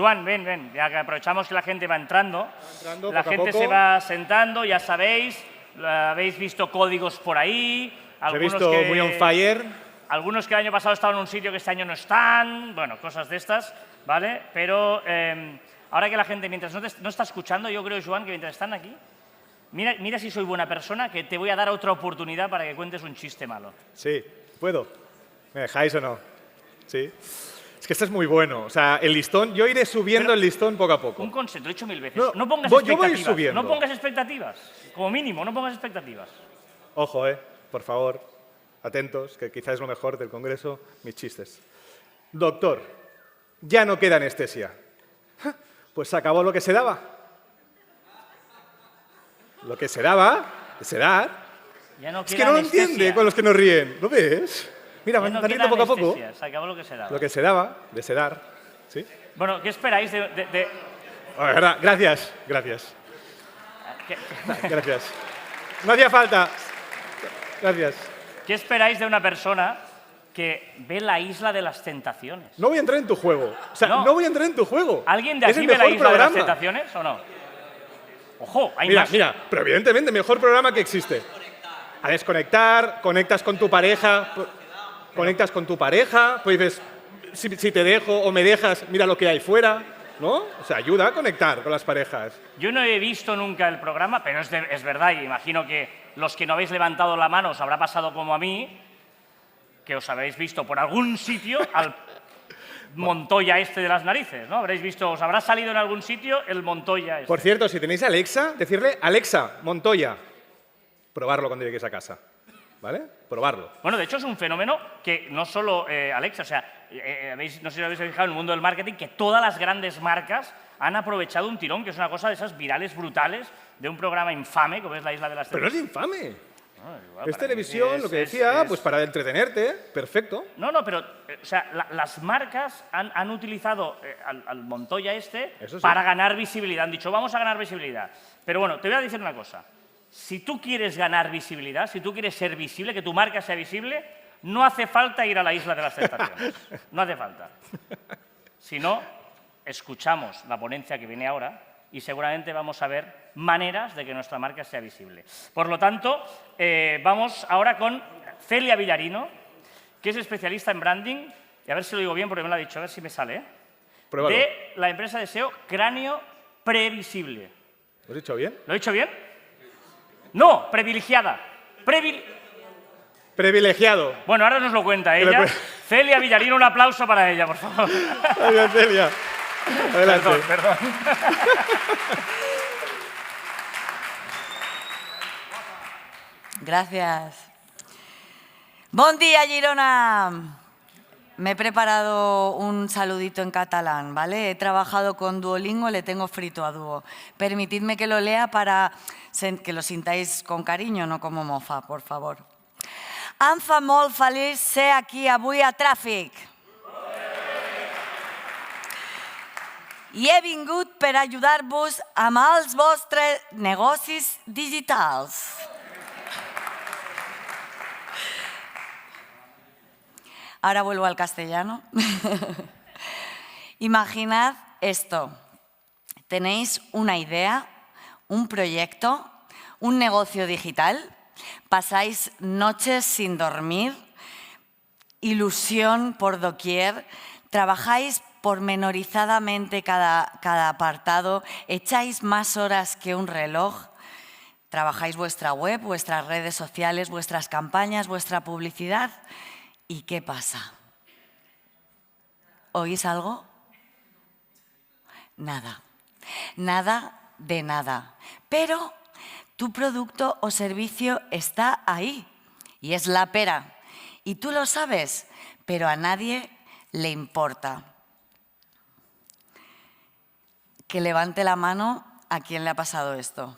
Joan, ven, ven, ya que aprovechamos que la gente va entrando, la poco a gente poco. se va sentando, ya sabéis, habéis visto códigos por ahí, Os he visto muy on fire. algunos que el año pasado estaban en un sitio que este año no están, bueno, cosas de estas, ¿vale? Pero ahora que la gente, mientras no está escuchando, yo creo, Joan, que mientras están aquí, mira si soy buena persona, que te voy a dar otra oportunidad para que cuentes un chiste malo. Sí, ¿puedo? ¿Me dejáis o no? Sí. Es que este es muy bueno. O sea, el listón, yo iré subiendo el listón poco a poco. Un consejo, lo he dicho 1000 veces. No, No pongas yo expectativas. voy subiendo. No pongas expectativas. Como mínimo, no pongas expectativas. Ojo, por favor, atentos, que quizás es lo mejor del Congreso, mis chistes. Doctor, ya no queda anestesia. Pues se acabó lo que se daba. Lo que se daba, de sedar. Ya no Es que queda no lo anestesia. entiende con los que nos ríen. ¿Lo ves? Mira, Ya van no riendo queda poco a poco. anestesia, se acabó lo que se daba. Lo que se daba, de sedar. ¿Sí? Bueno, ¿qué esperáis de Bueno, verdad, gracias, gracias. ¿qué, Gracias. No hacía falta. Gracias. qué esperáis de una persona que ve la Isla de las Tentaciones? No voy a entrar en tu juego. O sea, No. no voy a entrar en tu juego. ¿Alguien de Es aquí el ve la mejor Isla de las programa. Tentaciones o no? Ojo, hay Mira, más. mira, pero evidentemente, mejor programa que existe. A desconectar, conectas con tu pareja, conectas con tu pareja, pues dices, si te dejo o me dejas, mira lo que hay fuera, ¿no? O sea, ayuda a conectar con las parejas. Yo no he visto nunca el programa, pero es verdad, y imagino que los que no habéis levantado la mano os habrá pasado como a mí, que os habéis visto por algún sitio al Montoya este de las narices, ¿no? Habréis visto, os habrá salido en algún sitio el Montoya este. Por cierto, si tenéis Alexa, decirle, Alexa, Montoya. Probarlo cuando lleguéis a casa, ¿vale? Probarlo. Bueno, de hecho es un fenómeno que no solo Alexa, o sea, no sé si lo habéis fijado en el mundo del marketing, que todas las grandes marcas han aprovechado un tirón, que es una cosa de esas virales brutales, de un programa infame, como es la Isla de las Pero no Tentaciones. es infame. Igual, Es para mí televisión, lo que decía, pues para entretenerte, perfecto. No, pero, o sea, las marcas han utilizado al Montoya este Eso sí. para ganar visibilidad. Han dicho, vamos a ganar visibilidad. Pero bueno, te voy a decir una cosa. Si tú quieres ganar visibilidad, si tú quieres ser visible, que tu marca sea visible, no hace falta ir a la Isla de las Tentaciones. No hace falta. Si no, escuchamos la ponencia que viene ahora y seguramente vamos a ver maneras de que nuestra marca sea visible. Por lo tanto, vamos ahora con Celia Villarino, que es especialista en branding, y a ver si lo digo bien porque me lo ha dicho, a ver si me sale, Pruébalo. de la empresa de SEO Cráneo Previsible. ¿Lo has dicho bien? ¿Lo he dicho bien? No, privilegiada. Privilegiado. Bueno, ahora nos lo cuenta le ella. puede- Celia Villarino, un aplauso para ella, por favor. Adiós, Celia. Adelante. Perdón. Gracias. Bon día, Girona. Me he preparado un saludito en catalán, ¿vale? He trabajado con Duolingo, le tengo frito a Duo. Permitidme que lo lea para que lo sintáis con cariño, no como mofa, por favor. Em fa molt feliç ser aquí avui a Tràfic. I he vingut per ajudar-vos amb els vostres negocis digitals. Ahora vuelvo al castellano. Imaginad esto. Tenéis una idea, un proyecto, un negocio digital, pasáis noches sin dormir, ilusión por doquier, trabajáis pormenorizadamente cada apartado, echáis más horas que un reloj, trabajáis vuestra web, vuestras redes sociales, vuestras campañas, vuestra publicidad. ¿Y qué pasa? ¿Oís algo? Nada. Nada de nada. Pero tu producto o servicio está ahí y es la pera. Y tú lo sabes, pero a nadie le importa. Que levante la mano a quien le ha pasado esto.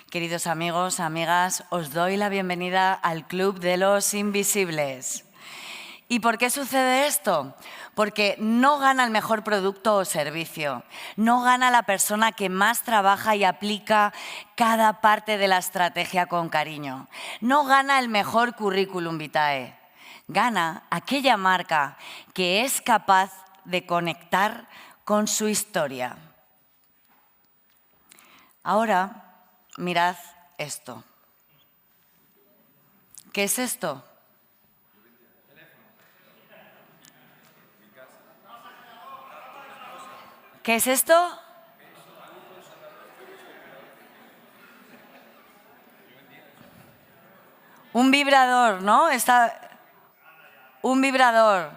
Queridos amigos, amigas, os doy la bienvenida al Club de los Invisibles. ¿Y por qué sucede esto? Porque no gana el mejor producto o servicio, no gana la persona que más trabaja y aplica cada parte de la estrategia con cariño, no gana el mejor currículum vitae, Gana aquella marca que es capaz de conectar con su historia. Ahora, mirad esto. ¿Qué es esto? ¿Qué es esto? Un vibrador, ¿no? Un vibrador.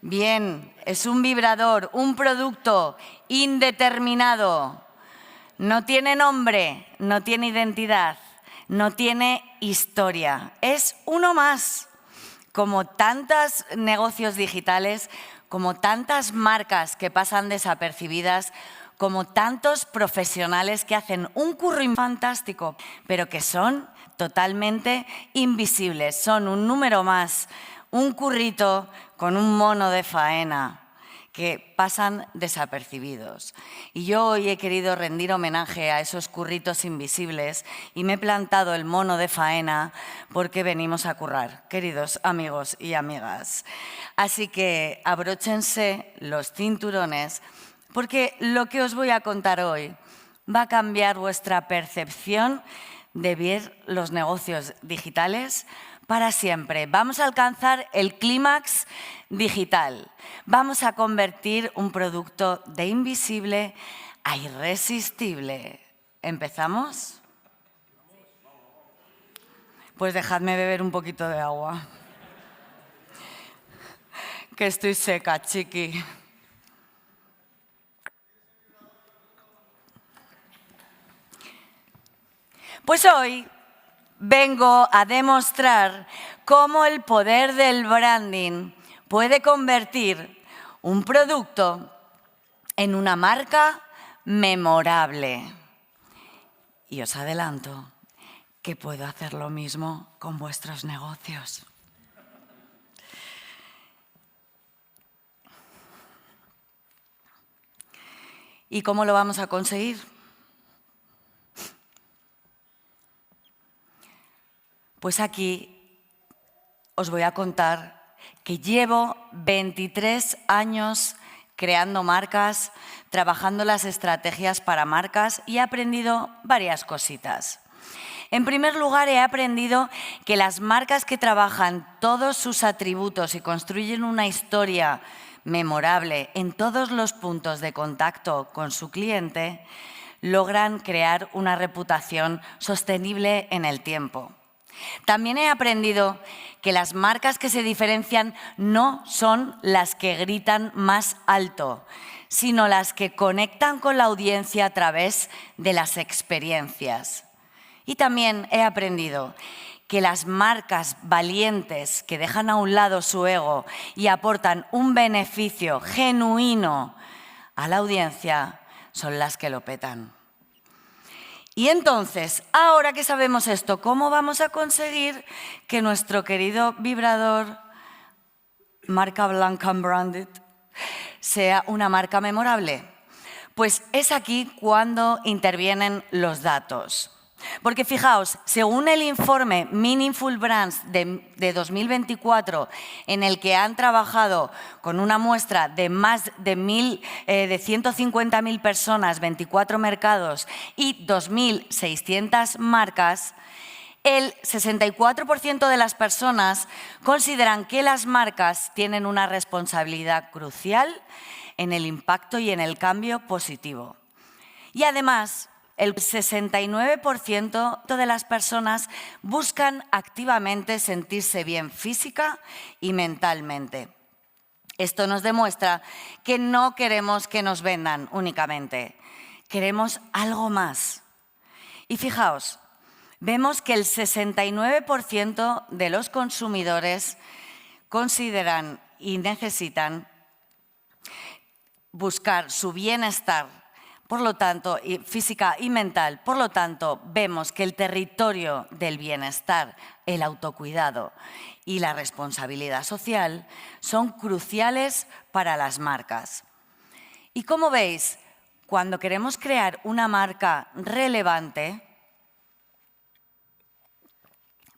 Bien, es un vibrador, un producto indeterminado. No tiene nombre, no tiene identidad, no tiene historia. Es uno más. Como tantos negocios digitales, como tantas marcas que pasan desapercibidas, como tantos profesionales que hacen un curro fantástico, pero que son totalmente invisibles. Son un número más, un currito con un mono de faena que pasan desapercibidos. Y yo hoy he querido rendir homenaje a esos curritos invisibles y me he plantado el mono de faena porque venimos a currar, queridos amigos y amigas. Así que abróchense los cinturones porque lo que os voy a contar hoy va a cambiar vuestra percepción de ver los negocios digitales para siempre. Vamos a alcanzar el clímax digital. Vamos a convertir un producto de invisible a irresistible. ¿Empezamos? Pues dejadme beber un poquito de agua. Que estoy seca, chiqui. Pues hoy vengo a demostrar cómo el poder del branding puede convertir un producto en una marca memorable. Y os adelanto que puedo hacer lo mismo con vuestros negocios. ¿Y cómo lo vamos a conseguir? Pues aquí os voy a contar que llevo 23 años creando marcas, trabajando las estrategias para marcas y he aprendido varias cositas. En primer lugar, he aprendido que las marcas que trabajan todos sus atributos y construyen una historia memorable en todos los puntos de contacto con su cliente, logran crear una reputación sostenible en el tiempo. También he aprendido que las marcas que se diferencian no son las que gritan más alto, sino las que conectan con la audiencia a través de las experiencias. Y también he aprendido que las marcas valientes que dejan a un lado su ego y aportan un beneficio genuino a la audiencia son las que lo petan. Y entonces, ahora que sabemos esto, ¿cómo vamos a conseguir que nuestro querido vibrador, marca Blanca Branded, sea una marca memorable? Pues es aquí cuando intervienen los datos. Porque fijaos, según el informe Meaningful Brands de 2024, en el que han trabajado con una muestra de más de 150.000 personas, 24 mercados y 2.600 marcas, el 64% de las personas consideran que las marcas tienen una responsabilidad crucial en el impacto y en el cambio positivo. Y además, el 69% de las personas buscan activamente sentirse bien física y mentalmente. Esto nos demuestra que no queremos que nos vendan únicamente, queremos algo más. Y fijaos, vemos que el 69% de los consumidores consideran y necesitan buscar su bienestar, por lo tanto, física y mental. Por lo tanto, vemos que el territorio del bienestar, el autocuidado y la responsabilidad social son cruciales para las marcas. Y como veis, cuando queremos crear una marca relevante,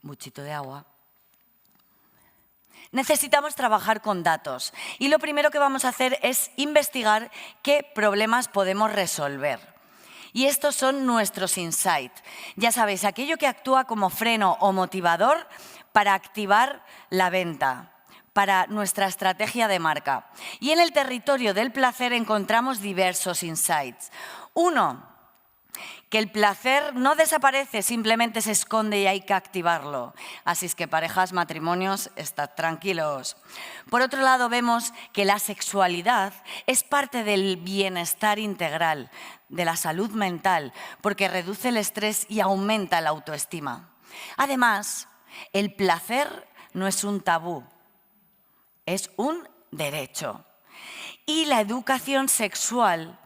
muchito de agua, Necesitamos trabajar con datos y lo primero que vamos a hacer es investigar qué problemas podemos resolver. Y estos son nuestros insights. Ya sabéis, aquello que actúa como freno o motivador para activar la venta, para nuestra estrategia de marca. Y en el territorio del placer encontramos diversos insights. Uno, que el placer no desaparece, simplemente se esconde y hay que activarlo. Así es que parejas, matrimonios, estad tranquilos. Por otro lado, vemos que la sexualidad es parte del bienestar integral, de la salud mental, porque reduce el estrés y aumenta la autoestima. Además, el placer no es un tabú, es un derecho. Y la educación sexual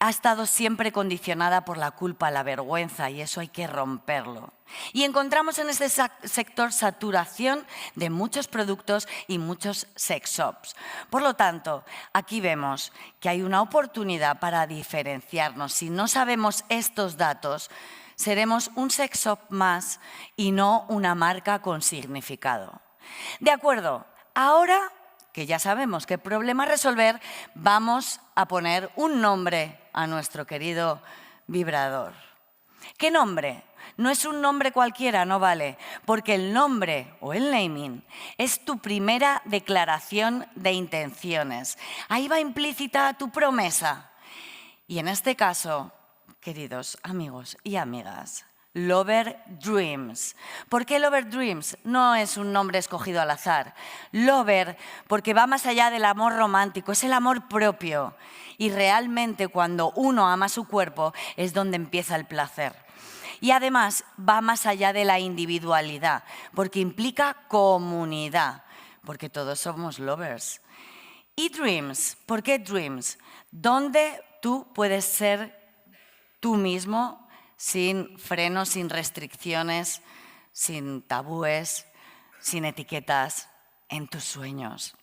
ha estado siempre condicionada por la culpa, la vergüenza, y eso hay que romperlo. Y encontramos en este sector saturación de muchos productos y muchos sex shops. Por lo tanto, aquí vemos que hay una oportunidad para diferenciarnos. Si no sabemos estos datos, seremos un sex shop más y no una marca con significado. De acuerdo, ahora que ya sabemos qué problema resolver, vamos a poner un nombre a nuestro querido vibrador. ¿Qué nombre? No es un nombre cualquiera, no vale, porque el nombre o el naming es tu primera declaración de intenciones. Ahí va implícita tu promesa. Y en este caso, queridos amigos y amigas, Lover Dreams. ¿Por qué Lover Dreams? No es un nombre escogido al azar. Lover, porque va más allá del amor romántico, es el amor propio. Y realmente cuando uno ama su cuerpo es donde empieza el placer. Y además va más allá de la individualidad, porque implica comunidad, porque todos somos lovers. Y Dreams, ¿por qué Dreams? Donde tú puedes ser tú mismo, sin frenos, sin restricciones, sin tabúes, sin etiquetas, en tus sueños.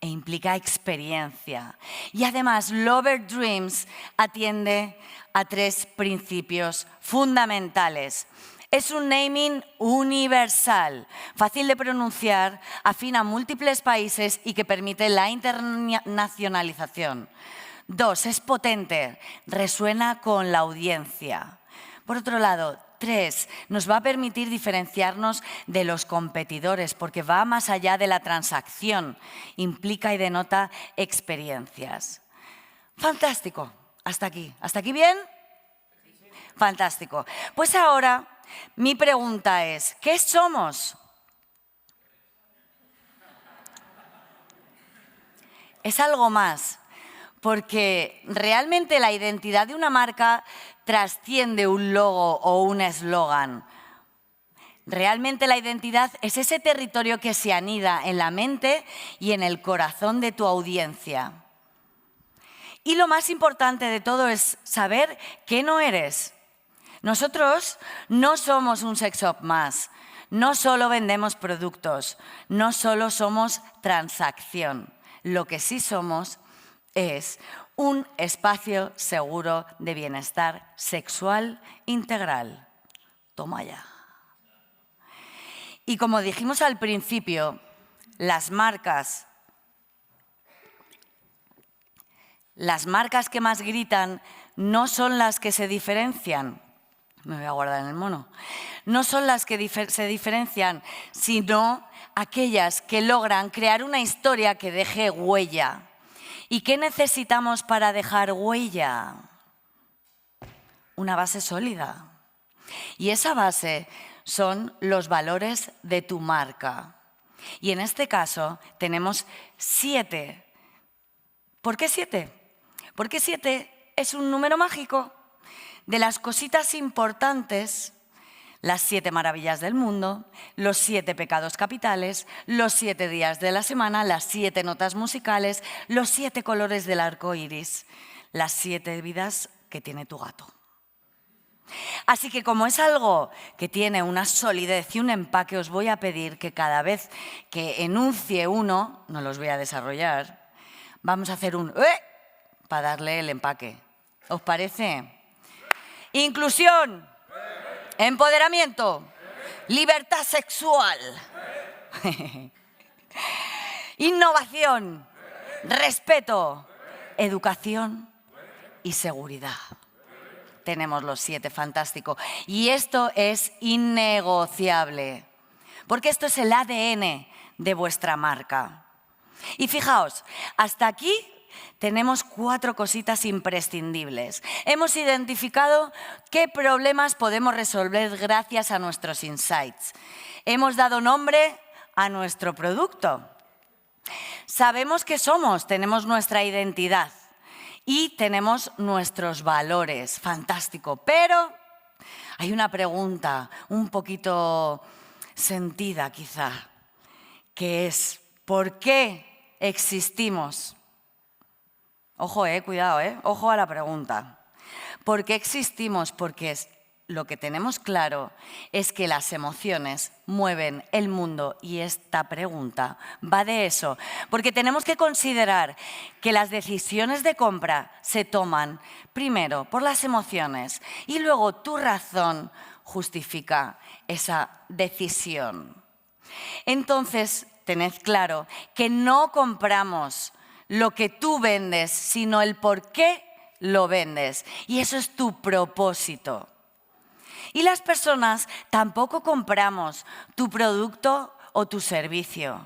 E implica experiencia. Y además, Lover Dreams atiende a 3 principios fundamentales. Es un naming universal, fácil de pronunciar, afín a múltiples países y que permite la internacionalización. 2, es potente, resuena con la audiencia. Por otro lado, 3, nos va a permitir diferenciarnos de los competidores porque va más allá de la transacción, implica y denota experiencias. Fantástico, hasta aquí. ¿Hasta aquí bien? Fantástico. Pues ahora mi pregunta es, ¿qué somos? Es algo más. Porque realmente la identidad de una marca trasciende un logo o un eslogan. Realmente la identidad es ese territorio que se anida en la mente y en el corazón de tu audiencia. Y lo más importante de todo es saber qué no eres. Nosotros no somos un sex shop más. No solo vendemos productos, no solo somos transacción. Lo que sí somos es un espacio seguro de bienestar sexual integral. Toma ya. Y como dijimos al principio, las marcas que más gritan no son las que se diferencian. Me voy a guardar en el mono. No son las que se diferencian, sino aquellas que logran crear una historia que deje huella. ¿Y qué necesitamos para dejar huella? Una base sólida. Y esa base son los valores de tu marca. Y en este caso tenemos 7. ¿Por qué 7? Porque 7 es un número mágico. De las cositas importantes, las 7 maravillas del mundo, los 7 pecados capitales, los 7 días de la semana, las 7 notas musicales, los 7 colores del arco iris, las 7 vidas que tiene tu gato. Así que como es algo que tiene una solidez y un empaque, os voy a pedir que cada vez que enuncie uno, no los voy a desarrollar, vamos a hacer un para darle el empaque. ¿Os parece? Inclusión. Empoderamiento, libertad sexual. innovación, respeto, educación y seguridad. Tenemos los 7, fantástico. Y esto es innegociable, porque esto es el ADN de vuestra marca. Y fijaos, hasta aquí tenemos 4 cositas imprescindibles. Hemos identificado qué problemas podemos resolver gracias a nuestros insights. Hemos dado nombre a nuestro producto. Sabemos qué somos, tenemos nuestra identidad y tenemos nuestros valores. Fantástico. Pero hay una pregunta un poquito sentida quizá, que es ¿por qué existimos? Ojo, cuidado, ojo a la pregunta. ¿Por qué existimos? Porque lo que tenemos claro es que las emociones mueven el mundo y esta pregunta va de eso. Porque tenemos que considerar que las decisiones de compra se toman primero por las emociones y luego tu razón justifica esa decisión. Entonces, tened claro que no compramos lo que tú vendes, sino el por qué lo vendes. Y eso es tu propósito. Y las personas tampoco compramos tu producto o tu servicio.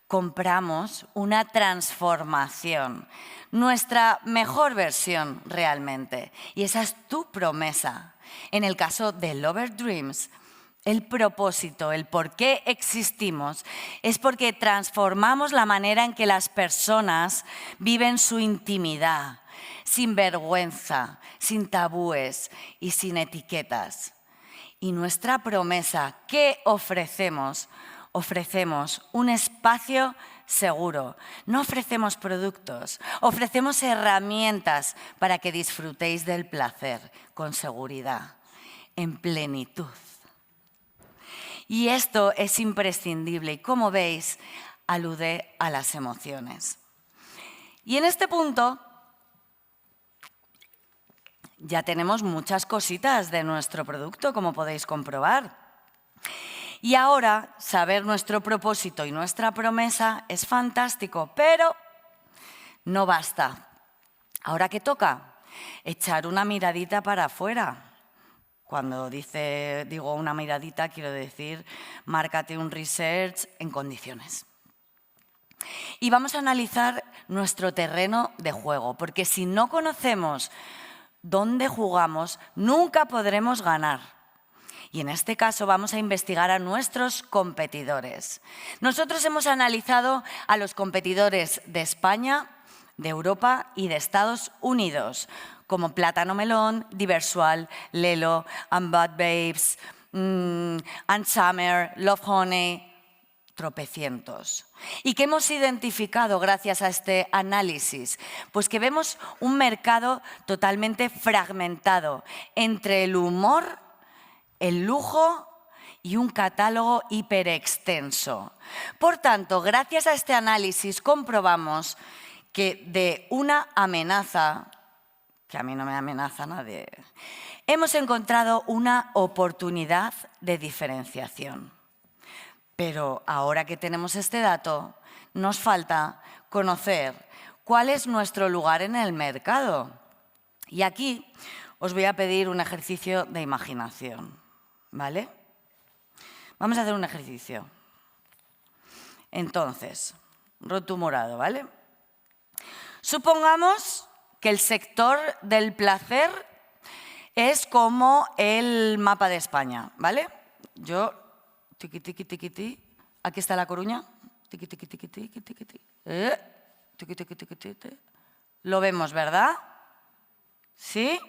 Compramos una transformación, nuestra mejor versión realmente. Y esa es tu promesa. En el caso de Lover Dreams, el propósito, el por qué existimos, es porque transformamos la manera en que las personas viven su intimidad, sin vergüenza, sin tabúes y sin etiquetas. Y nuestra promesa, ¿qué ofrecemos? Ofrecemos un espacio seguro. No ofrecemos productos, ofrecemos herramientas para que disfrutéis del placer con seguridad, en plenitud. Y esto es imprescindible y, como veis, alude a las emociones. Y en este punto ya tenemos muchas cositas de nuestro producto, como podéis comprobar. Y ahora, saber nuestro propósito y nuestra promesa es fantástico, pero no basta. ¿Ahora qué toca? Echar una miradita para afuera. Cuando digo una miradita, quiero decir, márcate un research en condiciones. Y vamos a analizar nuestro terreno de juego, porque si no conocemos dónde jugamos, nunca podremos ganar. Y en este caso vamos a investigar a nuestros competidores. Nosotros hemos analizado a los competidores de España, de Europa y de Estados Unidos, como Plátano Melón, Diversual, Lelo, Bad Babes, Summer, Love Honey, tropecientos. ¿Y qué hemos identificado gracias a este análisis? Pues que vemos un mercado totalmente fragmentado entre el humor, el lujo y un catálogo hiperextenso. Por tanto, gracias a este análisis comprobamos que de una amenaza, que a mí no me amenaza nadie, hemos encontrado una oportunidad de diferenciación. Pero ahora que tenemos este dato, nos falta conocer cuál es nuestro lugar en el mercado. Y aquí os voy a pedir un ejercicio de imaginación, ¿vale? Vamos a hacer un ejercicio. Entonces, roto morado, ¿vale? Supongamos que el sector del placer es como el mapa de España, ¿vale? Yo, tiqui, tiqui, tiqui, tiqui, aquí está La Coruña, tiqui, tiqui, tiqui, tiqui, tiqui, tiqui, tiqui, tiqui, tiqui, tiqui. Lo vemos, ¿verdad? ¿Sí?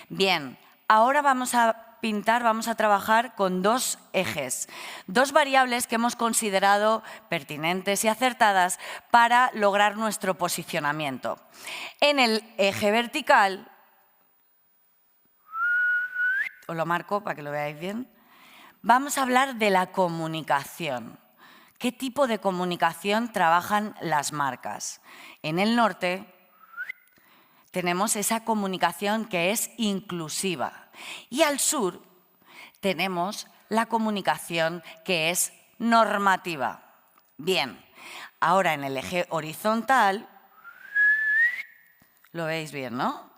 Bien, ahora vamos a pintar, vamos a trabajar con dos ejes, dos variables que hemos considerado pertinentes y acertadas para lograr nuestro posicionamiento. En el eje vertical, os lo marco para que lo veáis bien, vamos a hablar de la comunicación. ¿Qué tipo de comunicación trabajan las marcas? En el norte tenemos esa comunicación que es inclusiva y al sur tenemos la comunicación que es normativa. Bien, Ahora en el eje horizontal, lo veis bien, ¿no?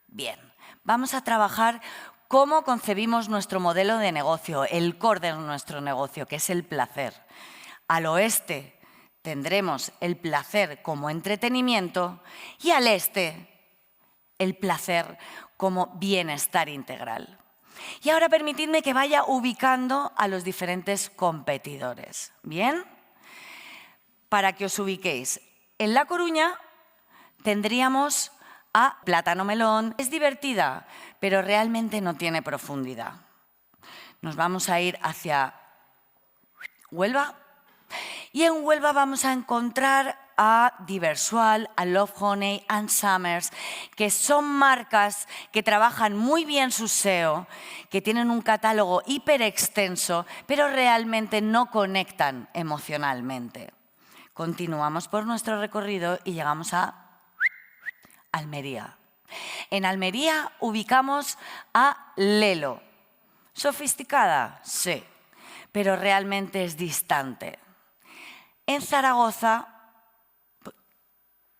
Bien, vamos a trabajar cómo concebimos nuestro modelo de negocio, el core de nuestro negocio, que es el placer. Al oeste tendremos el placer como entretenimiento y al este el placer como bienestar integral. Y ahora permitidme que vaya ubicando a los diferentes competidores. ¿Bien? Para que os ubiquéis. En La Coruña tendríamos a Plátano Melón. Es divertida, pero realmente no tiene profundidad. Nos vamos a ir hacia Huelva. Y en Huelva vamos a encontrar a Diversual, a Love Honey, and Summers, que son marcas que trabajan muy bien su SEO, que tienen un catálogo hiper extenso, pero realmente no conectan emocionalmente. Continuamos por nuestro recorrido y llegamos a Almería. En Almería ubicamos a Lelo. ¿Sofisticada? Sí, pero realmente es distante. En Zaragoza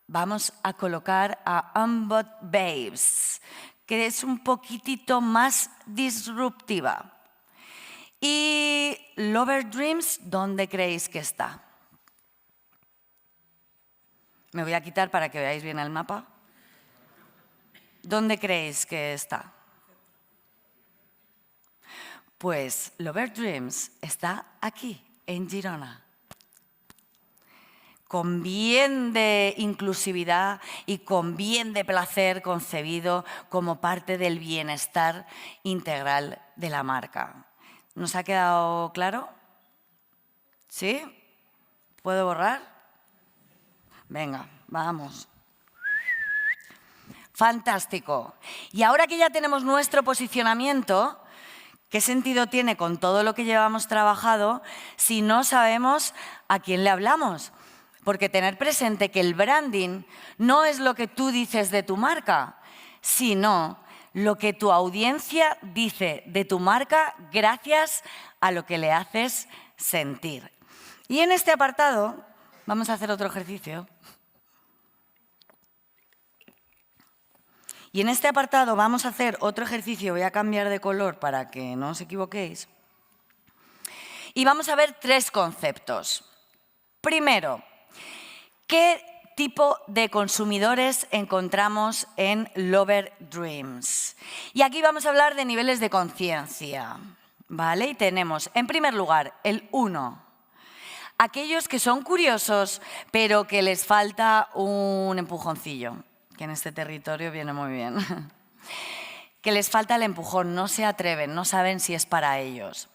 vamos a colocar a Unbought Babes, que es un poquitito más disruptiva. Y Lover Dreams, ¿dónde creéis que está? Me voy a quitar para que veáis bien el mapa. ¿Dónde creéis que está? Pues Lover Dreams está aquí, en Girona. Con bien de inclusividad y con bien de placer concebido como parte del bienestar integral de la marca. ¿Nos ha quedado claro? ¿Sí? ¿Puedo borrar? Venga, vamos. Fantástico. Y ahora que ya tenemos nuestro posicionamiento, ¿qué sentido tiene con todo lo que llevamos trabajado si no sabemos a quién le hablamos? Porque tener presente que el branding no es lo que tú dices de tu marca, sino lo que tu audiencia dice de tu marca gracias a lo que le haces sentir. Y en este apartado vamos a hacer otro ejercicio. Y en este apartado vamos a hacer otro ejercicio, voy a cambiar de color para que no os equivoquéis. Y vamos a ver 3 conceptos. Primero, ¿qué tipo de consumidores encontramos en Lover Dreams? Y aquí vamos a hablar de niveles de conciencia, ¿vale? Y tenemos, en primer lugar, el 1. Aquellos que son curiosos, pero que les falta un empujoncillo, que en este territorio viene muy bien. Que les falta el empujón, no se atreven, no saben si es para ellos.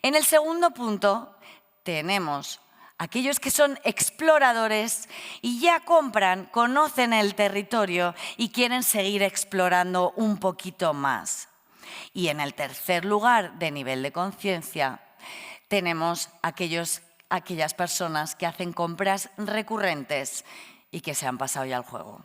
En el segundo punto tenemos aquellos que son exploradores y ya compran, conocen el territorio y quieren seguir explorando un poquito más. Y en el tercer lugar de nivel de conciencia tenemos aquellas personas que hacen compras recurrentes y que se han pasado ya al juego.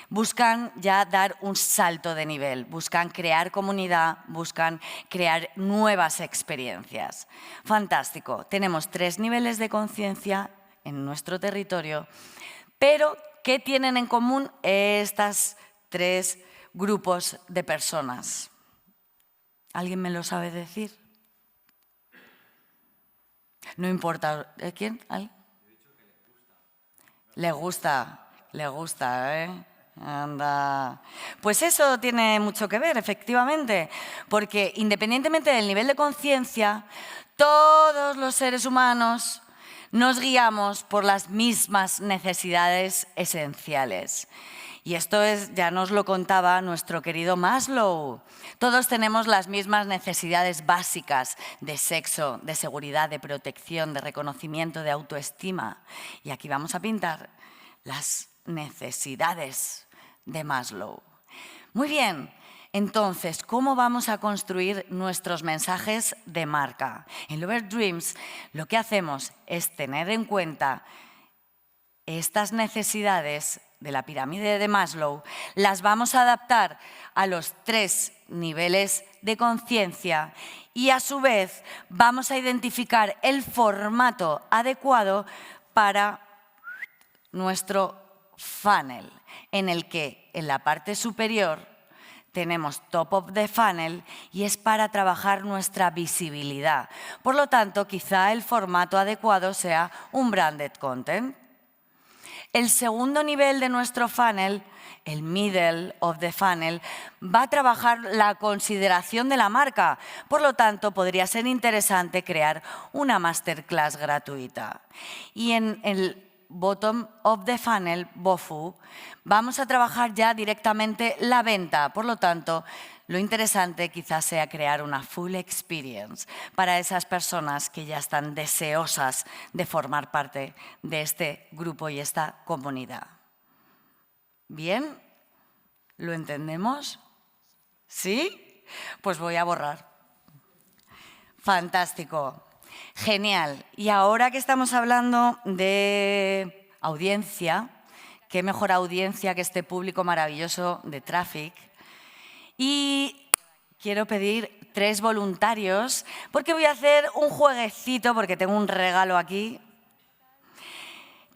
Buscan ya dar un salto de nivel, buscan crear comunidad, buscan crear nuevas experiencias. Fantástico, tenemos 3 niveles de conciencia en nuestro territorio, pero ¿qué tienen en común estos 3 grupos de personas? ¿Alguien me lo sabe decir? No importa. ¿Quién? ¿Alguien? Le gusta, ¿eh? Anda. Pues eso tiene mucho que ver, efectivamente, porque independientemente del nivel de conciencia, todos los seres humanos nos guiamos por las mismas necesidades esenciales. Y esto ya nos lo contaba nuestro querido Maslow. Todos tenemos las mismas necesidades básicas de sexo, de seguridad, de protección, de reconocimiento, de autoestima. Y aquí vamos a pintar las necesidades de Maslow. Muy bien, entonces, ¿cómo vamos a construir nuestros mensajes de marca? En Lover Dreams lo que hacemos es tener en cuenta estas necesidades de la pirámide de Maslow, las vamos a adaptar a los 3 niveles de conciencia y a su vez vamos a identificar el formato adecuado para nuestro funnel, en el que en la parte superior tenemos top of the funnel y es para trabajar nuestra visibilidad. Por lo tanto, quizá el formato adecuado sea un branded content. El segundo nivel de nuestro funnel, el middle of the funnel, va a trabajar la consideración de la marca. Por lo tanto, podría ser interesante crear una masterclass gratuita. Y en el bottom of the funnel, BOFU, vamos a trabajar ya directamente la venta. Por lo tanto, lo interesante quizás sea crear una full experience para esas personas que ya están deseosas de formar parte de este grupo y esta comunidad. ¿Bien? ¿Lo entendemos? ¿Sí? Pues voy a borrar. Fantástico. Genial. Y ahora que estamos hablando de audiencia, qué mejor audiencia que este público maravilloso de Traffic. Y quiero pedir 3 voluntarios porque voy a hacer un jueguecito porque tengo un regalo aquí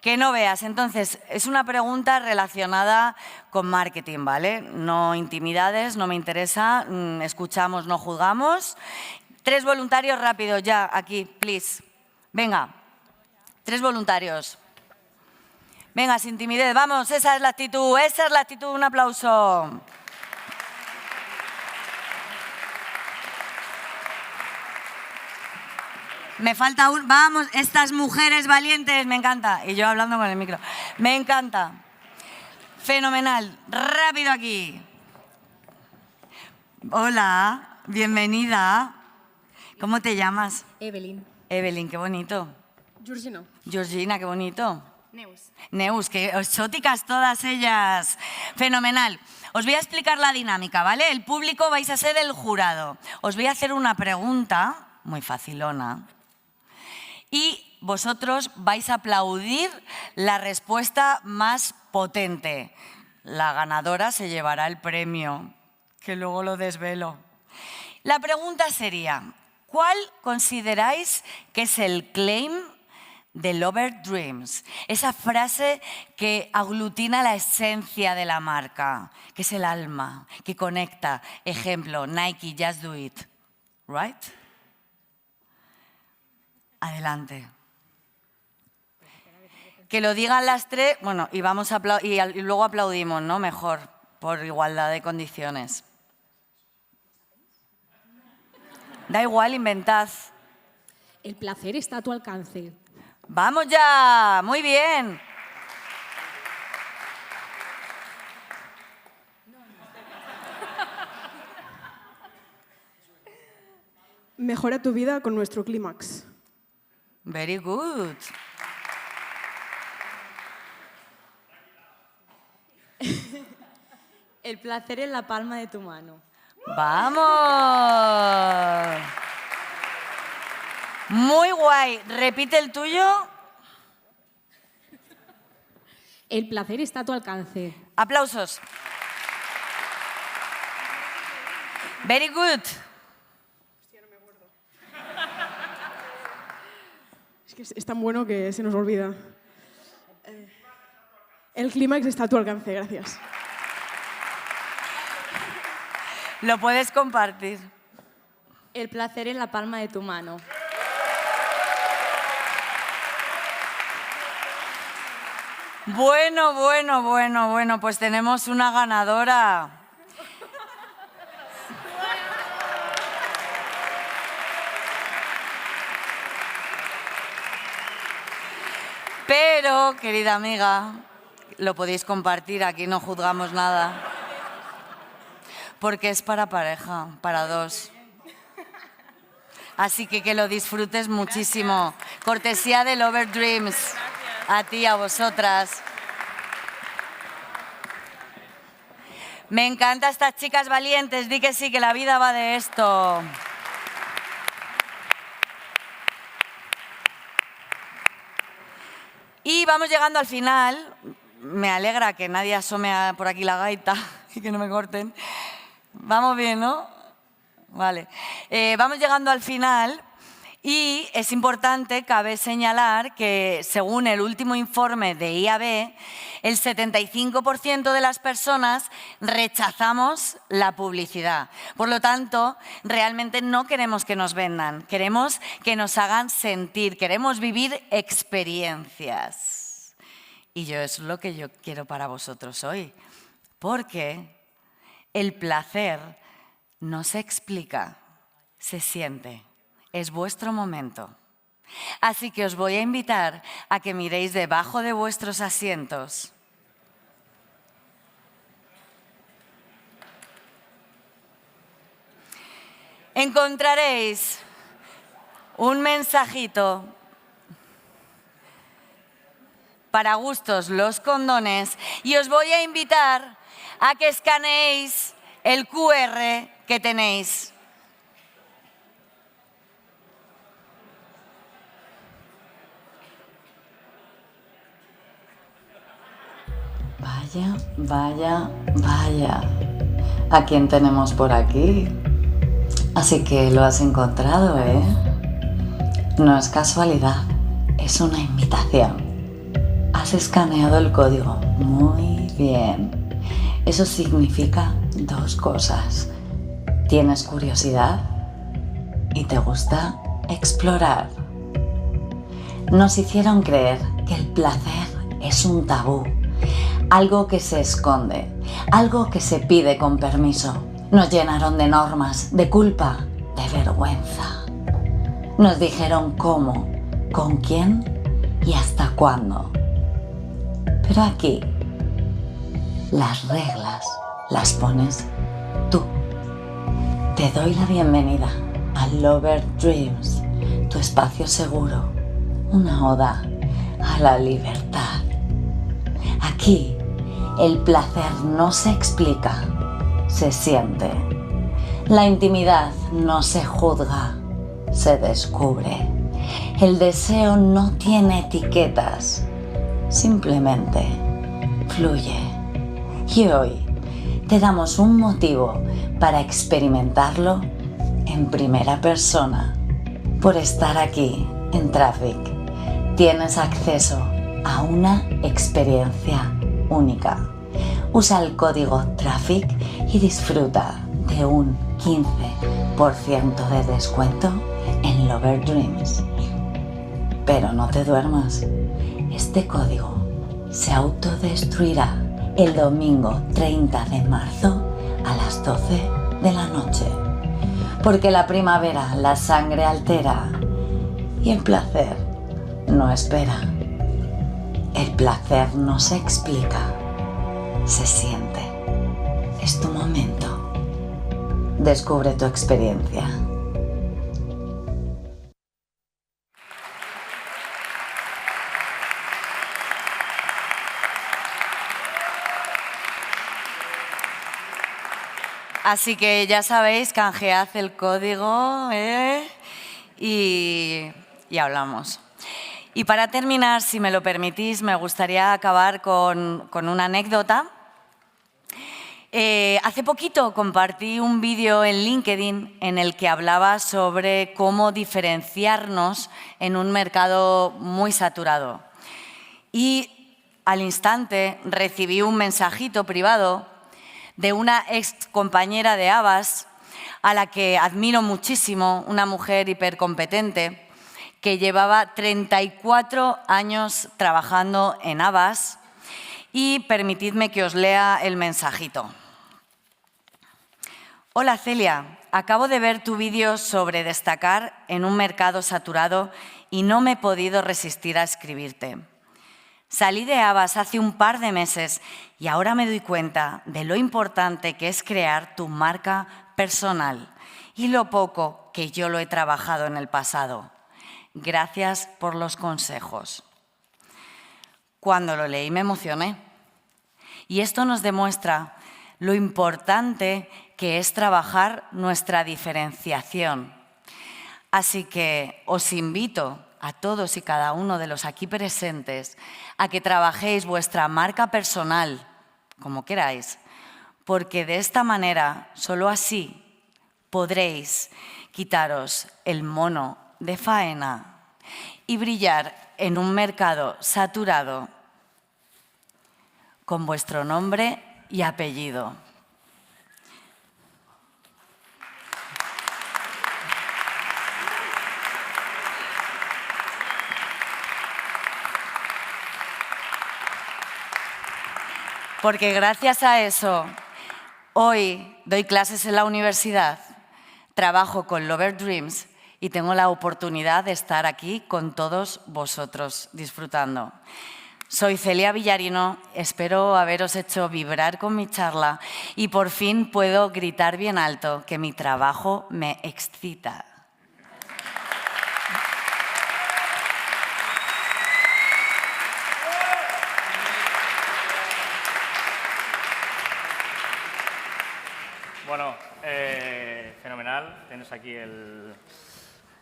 que no veas. Entonces, es una pregunta relacionada con marketing, ¿vale? No intimidades, no me interesa, escuchamos, no juzgamos. 3 voluntarios rápido ya, aquí, please. Venga, 3 voluntarios. Venga, sin timidez, vamos, esa es la actitud, un aplauso. Me falta un... Vamos, estas mujeres valientes, me encanta. Y yo hablando con el micro. Me encanta. Fenomenal. Rápido aquí. Hola, bienvenida. ¿Cómo te llamas? Evelyn. Evelyn, qué bonito. Georgina. Georgina, qué bonito. Neus. Neus, qué exóticas todas ellas. Fenomenal. Os voy a explicar la dinámica, ¿vale? El público vais a ser el jurado. Os voy a hacer una pregunta muy facilona. Y vosotros vais a aplaudir la respuesta más potente. La ganadora se llevará el premio, que luego lo desvelo. La pregunta sería, ¿cuál consideráis que es el claim de Lover Dreams? Esa frase que aglutina la esencia de la marca, que es el alma, que conecta. Ejemplo, Nike, Just Do It. ¿Right? Adelante. Que lo digan las 3, bueno, y luego aplaudimos, ¿no? Mejor, por igualdad de condiciones. Da igual, inventad. El placer está a tu alcance. ¡Vamos ya! ¡Muy bien! Mejora tu vida con nuestro clímax. Very good. El placer en la palma de tu mano. ¡Vamos! Muy guay. Repite el tuyo. El placer está a tu alcance. Aplausos. Very good. Es que es tan bueno que se nos olvida. El clímax está a tu alcance, gracias. Lo puedes compartir. El placer en la palma de tu mano. Bueno, pues tenemos una ganadora. Pero, querida amiga, lo podéis compartir, aquí no juzgamos nada. Porque es para pareja, para 2. Así que lo disfrutes muchísimo. Cortesía de Lover Dreams. A ti, a vosotras. Me encantan estas chicas valientes. Di que sí, que la vida va de esto. Y vamos llegando al final. Me alegra que nadie asome por aquí la gaita y que no me corten. Vamos bien, ¿no? Vale. Vamos llegando al final Y es importante, cabe señalar que según el último informe de IAB, el 75% de las personas rechazamos la publicidad. Por lo tanto, realmente no queremos que nos vendan, queremos que nos hagan sentir, queremos vivir experiencias. Y eso es lo que yo quiero para vosotros hoy, porque el placer no se explica, se siente. Es vuestro momento. Así que os voy a invitar a que miréis debajo de vuestros asientos. Encontraréis un mensajito para gustos los condones y os voy a invitar a que escaneéis el QR que tenéis. Vaya, vaya, vaya. ¿A quién tenemos por aquí? Así que lo has encontrado, ¿eh? No es casualidad, es una invitación. Has escaneado el código. Muy bien. Eso significa dos cosas. Tienes curiosidad y te gusta explorar. Nos hicieron creer que el placer es un tabú. Algo que se esconde, algo que se pide con permiso. Nos llenaron de normas, de culpa, de vergüenza. Nos dijeron cómo, con quién y hasta cuándo. Pero aquí, las reglas las pones tú. Te doy la bienvenida a Lover Dreams, tu espacio seguro, una oda a la libertad. Aquí, el placer no se explica, se siente. La intimidad no se juzga, se descubre. El deseo no tiene etiquetas, simplemente fluye. Y hoy te damos un motivo para experimentarlo en primera persona. Por estar aquí en Traffic, tienes acceso a una experiencia única. Usa el código TRAFFIC y disfruta de un 15% de descuento en Lover Dreams. Pero no te duermas. Este código se autodestruirá el domingo 30 de marzo a las 12 de la noche. Porque la primavera la sangre altera y el placer no espera. El placer no se explica, se siente. Es tu momento. Descubre tu experiencia. Así que ya sabéis, canjead el código y hablamos. Y para terminar, si me lo permitís, me gustaría acabar con una anécdota. Hace poquito compartí un vídeo en LinkedIn en el que hablaba sobre cómo diferenciarnos en un mercado muy saturado. Y al instante recibí un mensajito privado de una ex compañera de Havas, a la que admiro muchísimo, una mujer hipercompetente, que llevaba 34 años trabajando en Havas, y permitidme que os lea el mensajito. Hola Celia, acabo de ver tu vídeo sobre destacar en un mercado saturado y no me he podido resistir a escribirte. Salí de Havas hace un par de meses y ahora me doy cuenta de lo importante que es crear tu marca personal y lo poco que yo lo he trabajado en el pasado. Gracias por los consejos. Cuando lo leí me emocioné. Y esto nos demuestra lo importante que es trabajar nuestra diferenciación. Así que os invito a todos y cada uno de los aquí presentes a que trabajéis vuestra marca personal, como queráis, porque de esta manera, solo así, podréis quitaros el mono de faena y brillar en un mercado saturado con vuestro nombre y apellido. Porque gracias a eso, hoy doy clases en la universidad, trabajo con Lover Dreams y tengo la oportunidad de estar aquí con todos vosotros disfrutando. Soy Celia Villarino, espero haberos hecho vibrar con mi charla y por fin puedo gritar bien alto que mi trabajo me excita. Bueno, fenomenal. Tienes aquí el...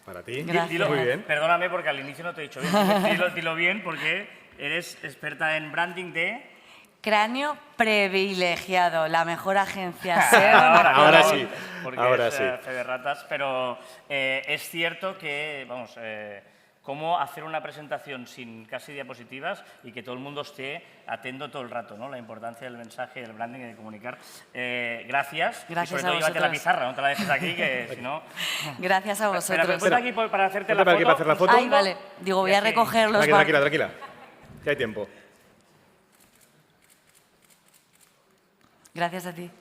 Para ti. Gracias. Muy bien. Perdóname porque al inicio no te he dicho bien. Dilo bien porque eres experta en branding de... Cráneo privilegiado, la mejor agencia SEO. Ahora sí, Porque ahora es sí. fe de ratas, pero es cierto que, vamos, cómo hacer una presentación sin casi diapositivas y que todo el mundo esté atento todo el rato, ¿no? La importancia del mensaje, del branding y de comunicar. Gracias. Gracias y sobre a todo llévate la vosotros. pizarra, no te la dejes aquí, que si no... Gracias a Espera, vosotros. ponte aquí para hacerte Ponte la para aquí foto. para hacer la foto. Ay, vale. Digo, voy a recoger los... Tranquila. Que hay tiempo. Gracias a ti.